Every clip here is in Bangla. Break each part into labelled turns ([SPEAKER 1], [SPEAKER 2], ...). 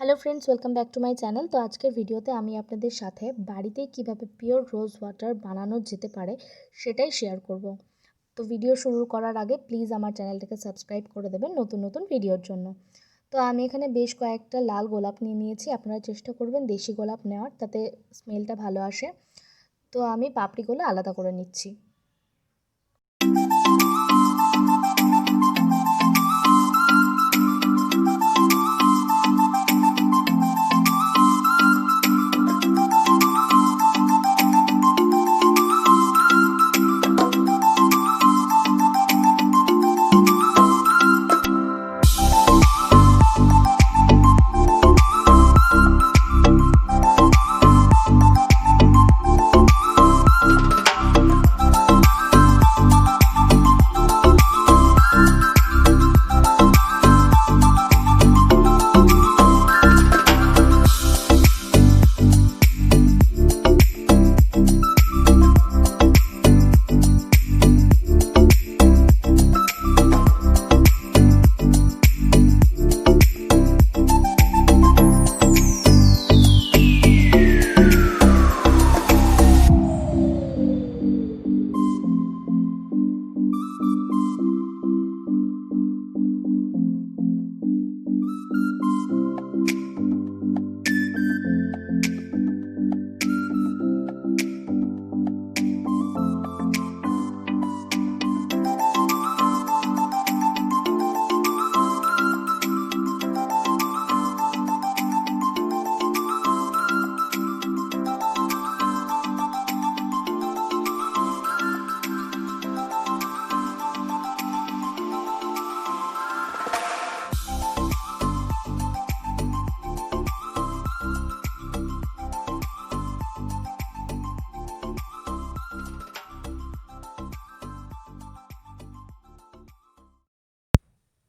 [SPEAKER 1] Hello friends, welcome back to my channel. তো আজকের ভিডিওতে আমি আপনাদের সাথে বাড়িতেই কিভাবে পিওর রোজ ওয়াটার বানানো যেতে পারে সেটাই শেয়ার করব। তো ভিডিও শুরু করার আগে প্লিজ আমার চ্যানেলটাকে সাবস্ক্রাইব করে দেবেন নতুন নতুন ভিডিওর জন্য। তো আমি এখানে বেশ কয়েকটা লাল গোলাপ নিয়ে নিয়েছি। আপনারা চেষ্টা করবেন দেশি গোলাপ নেওয়ার, তাতে স্মেলটা ভালো আসে। তো আমি পাপড়িগুলো আলাদা করে নিচ্ছি।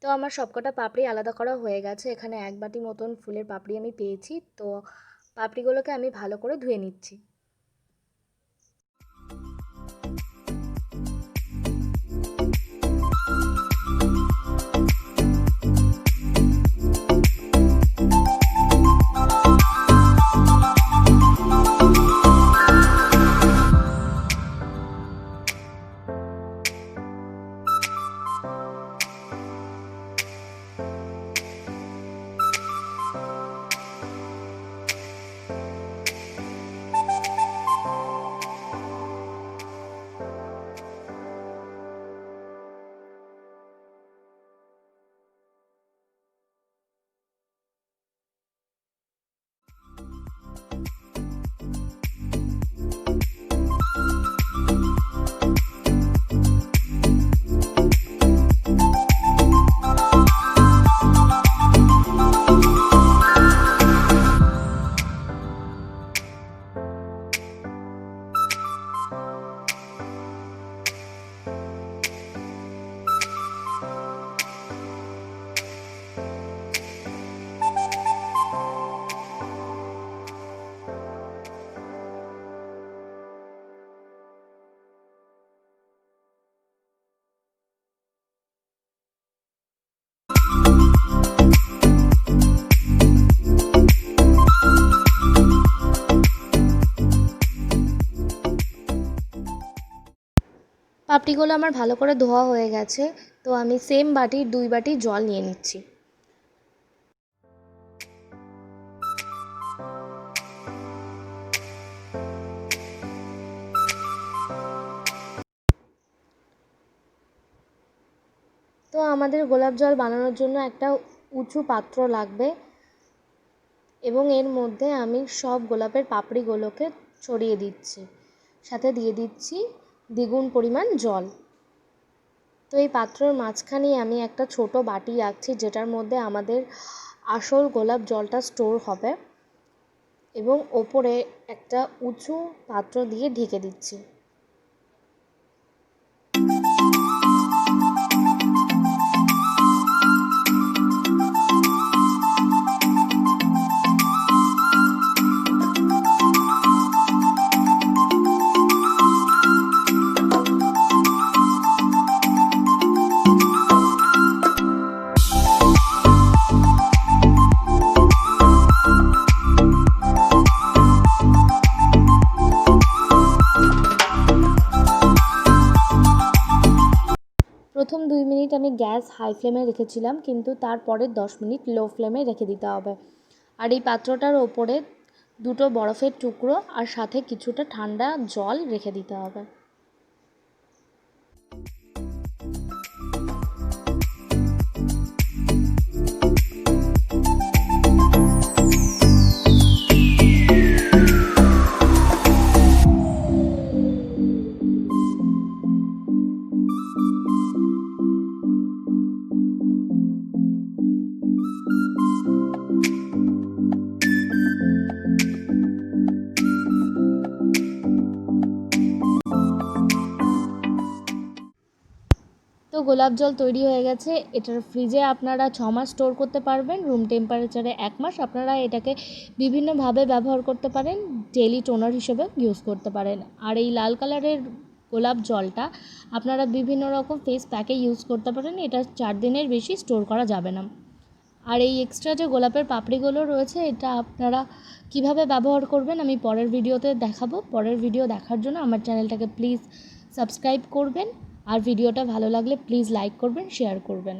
[SPEAKER 1] তো আমার সবকটা পাপড়ি আলাদা করা হয়ে গেছে। এখানে এক বাটি মতন ফুলের পাপড়ি আমি পেয়েছি। তো পাপড়িগুলোকে আমি ভালো করে ধুয়ে নিচ্ছি। পাপড়িগুলো আমার ভালো করে ধোয়া হয়ে গেছে। তো আমি সেম বাটির 2 বাটি জল নিয়ে নিচ্ছি। তো আমাদের গোলাপ জল বানানোর জন্য একটা উঁচু পাত্র লাগবে এবং এর মধ্যে আমি সব গোলাপের পাপড়িগুলোকে ছড়িয়ে দিচ্ছি, সাথে দিয়ে দিচ্ছি দ্বিগুণ পরিমাণ জল। তো এই পাত্রের মাঝখানে আমি একটা ছোট বাটি রাখছি, যেটার মধ্যে আমাদের আসল গোলাপ জলটা স্টোর হবে, এবং ওপরে একটা উঁচু পাত্র দিয়ে ঢেকে দিচ্ছি। মিনিট আমি গ্যাস হাই ফ্লেমে রেখেছিলাম, কিন্তু তারপরের 10 মিনিট লো ফ্লেমে রেখে দিতে হবে। আর এই পাত্রটার ওপরে 2টো বরফের টুকরো আর সাথে কিছুটা ঠান্ডা জল রেখে দিতে হবে। তো গোলাপ জল তৈরি হয়ে গেছে। এটার ফ্রিজে আপনারা 6 মাস স্টোর করতে পারবেন, রুম টেম্পারেচারে 1 মাস। আপনারা এটাকে বিভিন্নভাবে ব্যবহার করতে পারেন, ডেইলি টোনার হিসেবে ইউজ করতে পারেন। আর এই লাল কালারের গোলাপ জলটা আপনারা বিভিন্ন রকম ফেস প্যাকে ইউজ করতে পারেন, এটা 4 দিনের বেশি স্টোর করা যাবে না। আর এই এক্সট্রা যে গোলাপের পাপড়িগুলো রয়েছে, এটা আপনারা কিভাবে ব্যবহার করবেন আমি পরের ভিডিওতে দেখাবো। পরের ভিডিও দেখার জন্য আমার চ্যানেলটাকে প্লিজ সাবস্ক্রাইব করবেন, আর ভিডিওটা ভালো লাগলে প্লিজ লাইক করবেন, শেয়ার করবেন।